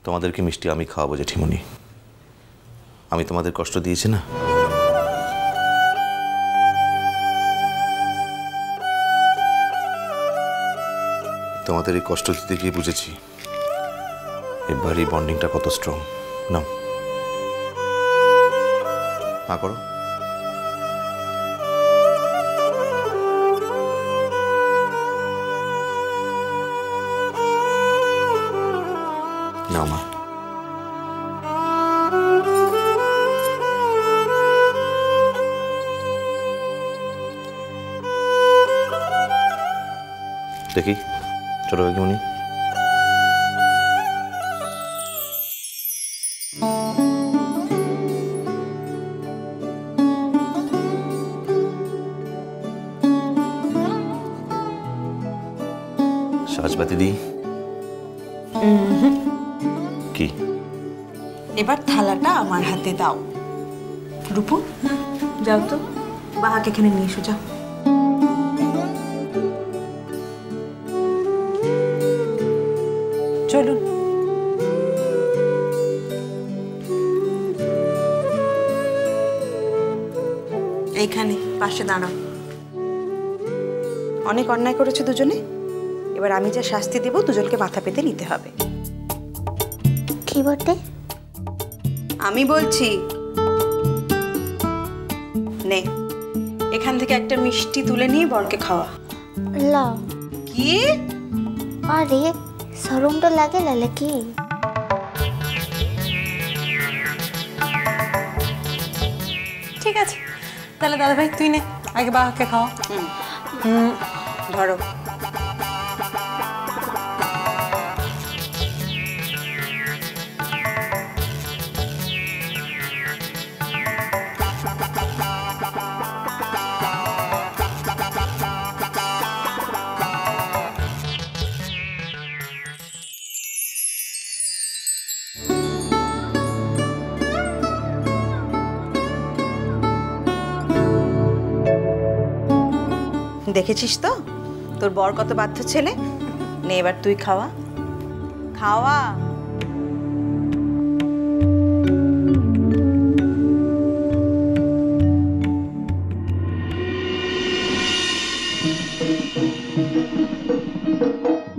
তোমাদেরকে মিষ্টি আমি খাওয়াবো জেঠিমণি। আমি তোমাদের কষ্ট দিয়েছি না? তোমাদের এই কষ্ট দিতে গিয়ে বুঝেছি এবার এই বন্ডিংটা কত স্ট্রং। নাও না করো। নাও মা। দেখি ছোট কাকিমণি। সাজবাতি দি কি? এবার থালাটা আমার হাতে দাও। রূপু যাও তো, বাহাকে এখানে নিয়ে এসো, যাও। চলুন। এইখানে পাশে দাঁড়াও। অনেক অন্যায় করেছো দুজনে, এবার আমি যা শাস্তি দেব দুজনকে মাথা পেতে নিতে হবে। কি বলতে? আমি বলছি, নে এখান থেকে একটা মিষ্টি তুলে নিয়ে বরকে খাওয়া। লাও। কি? আরে শরম তো লাগে লালে কি? ঠিক আছে তাহলে দাদা ভাই তুই নে, আগে বাবাকে খাওয়া। ধরো। দেখেছিস তো তোর বর কত বাধ্য ছেলে। নে এবার তুই খাওয়া, খাওয়া।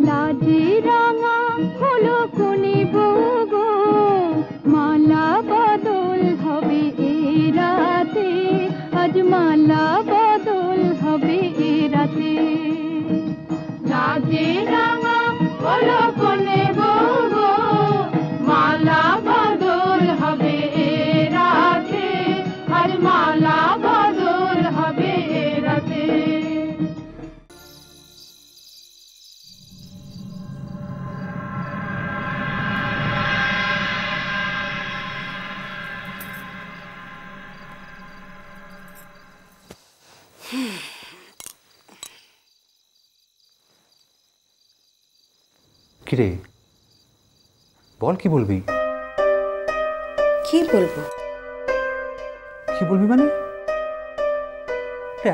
লাজে রাঙা হলো কোনে বউ গো, মালা বদল হবে এ রাতে, আজ মালা বদল হবে এ রাতে। লাজে রাঙা হলো কোনে বউ গো, মালা বদল হবে এ রাতে, আজ মালা বদল হবে এ রাতে। কিরে বল, কি বলবি? কি বলবো? কি বলবি মানে?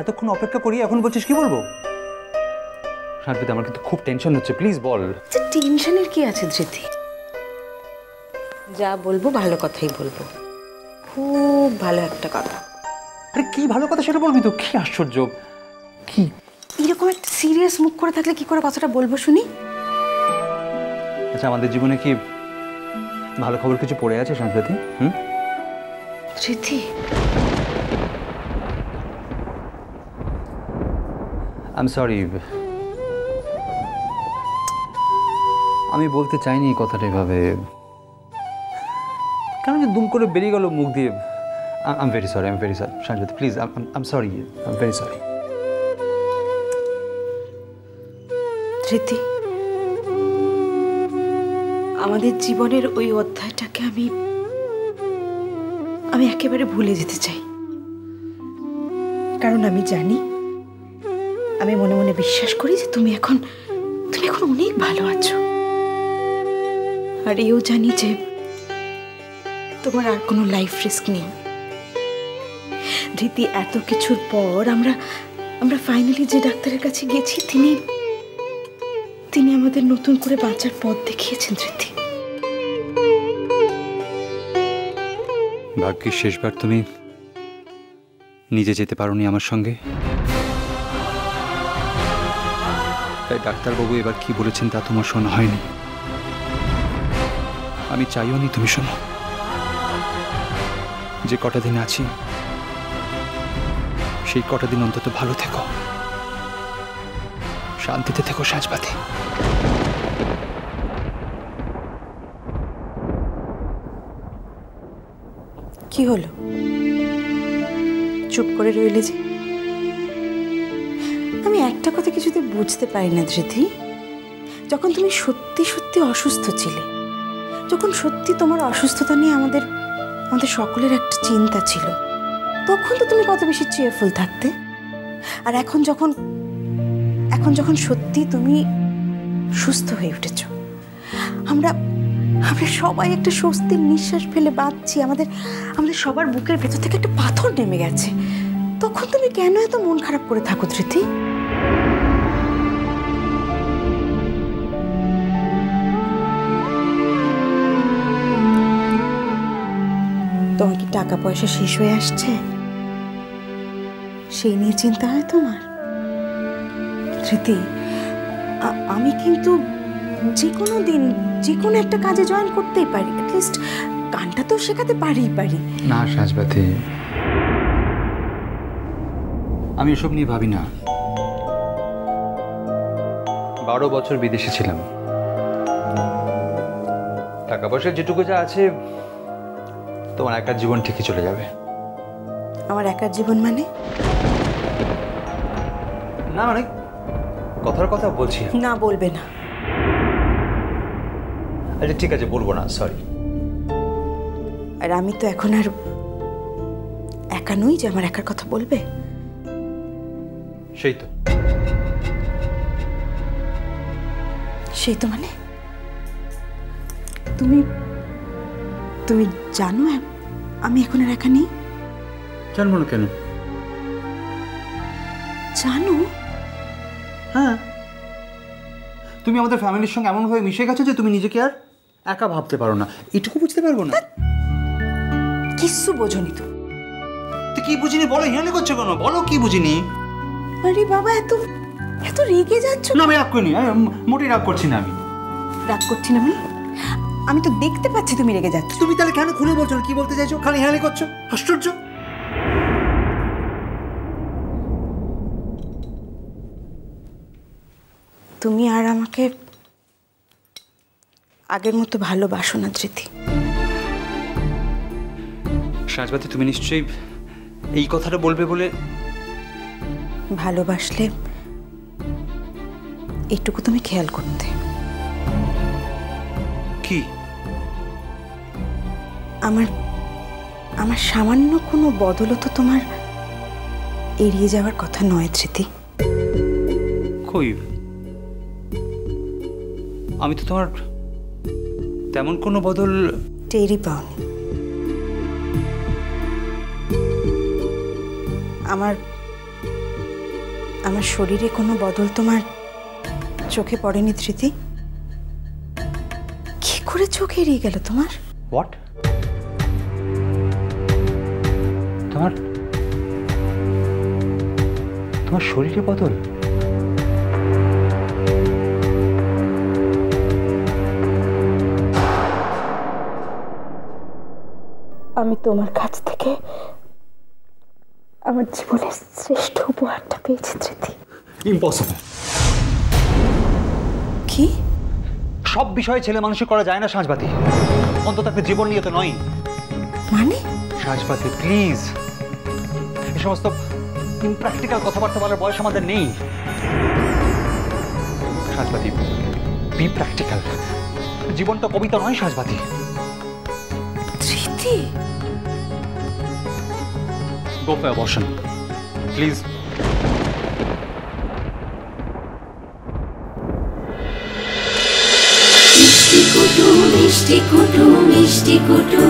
এতক্ষণ অপেক্ষা করি, এখন বলছিস কি বলবো? সানভীতি, আমার কিন্তু খুব টেনশন হচ্ছে, প্লিজ বল। টেনশনের কি আছে ধৃতি? যা বলবো ভালো কথাই বলবো, খুব ভালো একটা কথা। আরে কি ভালো কথা সেটা বলবি তো? কি আশ্চর্য! কি এরকম একটা সিরিয়াস মুখ করে থাকলে কি করে কথাটা বলবো শুনি? আচ্ছা, আমাদের জীবনে কি ভালো খবর কিছু পড়ে আছে সানভীতি? ধৃতি, আই এম সরি, আমি বলতে চাইনি কথাটা এভাবে। কেন যে দুম করে বেরিয়ে গেল মুখ দিয়ে। আই এম ভেরি সরি, সানভীতি please, I am sorry, I am very sorry. Dhriti, আমাদের জীবনের ওই অধ্যায়টাকে আমি একেবারে ভুলে যেতে চাই। কারণ আমি জানি, আমি মনে মনে বিশ্বাস করি যে তুমি এখন অনেক ভালো আছো। আর এও জানি যে তোমার আর কোনো লাইফ রিস্ক নেই। ধৃতি, এত কিছুর পর আমরা ফাইনালি যে ডাক্তারের কাছে গেছি, তিনি আমাদের নতুন করে বাঁচার পথ দেখিয়েছেন। ধৃতি, ভাগ্যের শেষবার তুমি নিজে যেতে পারোনি আমার সঙ্গে, তাই ডাক্তারবাবু এবার কি বলেছেন তা তোমার শোনা হয়নি। আমি চাইও নি তুমি শোনো। যে কটা দিন আছি সেই কটা দিন অন্তত ভালো থেকো, শান্তিতে থেকো সাজবাতি। কি হলো, চুপ করে রইলে যে? আমি একটা কথা কিছুতে বুঝতে পারি না ধৃতি। যখন তুমি সত্যি সত্যি অসুস্থ ছিলে, যখন সত্যি তোমার অসুস্থতা নিয়ে আমাদের সকলের একটা চিন্তা ছিল, তখন তো তুমি কত বেশি চেয়ারফুল থাকতে। আর এখন যখন সত্যি তুমি সুস্থ হয়ে উঠেছ, আমরা সবাই একটা স্বস্তির নিঃশ্বাস ফেলে বাঁচছি। আমাদের সবার বুকের ভেতর থেকে একটা পাথর নেমে গেছে। তখন তুমি কেন এত মন খারাপ করে থাকো ধৃতি? তোমার কি টাকা পয়সা শেষ হয়ে আসছে, সেই নিয়ে চিন্তা হয় তোমার? ধৃতি, আমি কিন্তু যে কোনো দিন যে কোনো একটা কাজে জয়েন করতেই পারি, অ্যাটলিস্ট গানটা তো শেখাতে পারি। না সাজবাতি, আমি এসব নিয়ে ভাবি না। 12 বছর বিদেশে ছিলাম, টাকা পয়সা যেটুকু যা আছে তোমার একার জীবন ঠিকই চলে যাবে। আমার একার জীবন মানে? না মানে কথার কথা বলছি। না, বলবে না। আচ্ছা ঠিক আছে, বলবো না, সরি। আর আমি তো এখন আর একা নই যে আমার একার কথা বলবে। সেই তো মানে তুমি জানো আমি এখন আর একা নেই? জানবো না কেন? জানো? হ্যাঁ, তুমি আমাদের ফ্যামিলির সঙ্গে এমনভাবে মিশে গেছো যে তুমি নিজেকে আর একা ভাবতে পারো না। এটুকু বুঝতে পারবো না? কিচ্ছু বোঝনি তো। কি বুঝিনি বলো, হিয়ালি করছো কেন? বলো কি বুঝিনি। আরে বাবা, এত রেগে যাচ্ছ? না আমি রাগ করিনি, মোটেই রাগ করছি না। আমি রাগ করছি না মানে? আমি তো দেখতে পাচ্ছি তুমি রেগে যাচ্ছ। তুমি তাহলে কেন খুলে বলছো না? কি বলতে চাইছো? খালি হিয়ালি করছো, আশ্চর্য। তুমি আর আমাকে আগের মতো ভালোবাসো না ধৃতি। সাজবাতি, তুমি নিশ্চয়ই এই কথাটা বলবে বলে। ভালোবাসলে এটুকু তুমি খেয়াল করতে। কি? আমার সামান্য কোনো বদলও তো তোমার এড়িয়ে যাওয়ার কথা নয় ধৃতি। কই, আমি তো তোমার তেমন কোনো বদল টেরই পাওনি। আমার শরীরে কোনো বদল তোমার চোখে পড়েনি ধৃতি? কি করে চোখে এড়িয়ে গেল তোমার? হোয়াট? তোমার শরীরে বদল? আমি তোমার কাছ থেকে আমার জীবনের শ্রেষ্ঠ উপহারটা পেয়েছি ধৃতি। ইম্পসিবল। কি? সব বিষয়ে ছেলে মানুষই করা যায় না সাজবাতি, অন্তত একটা জীবন নিয়ে তো নয়। মানে? সাজবাতি প্লিজ, এই সমস্ত ইমপ্র্যাকটিক্যাল কথাবার্তা বলার বয়স আমাদের নেই। সাজবাতি, বি প্র্যাকটিক্যাল। জীবনটা কবিতা নয় সাজবাতি। Dhriti, go for abortion please. মিষ্টি কুটু মিষ্টি কুটু মিষ্টি কুটু।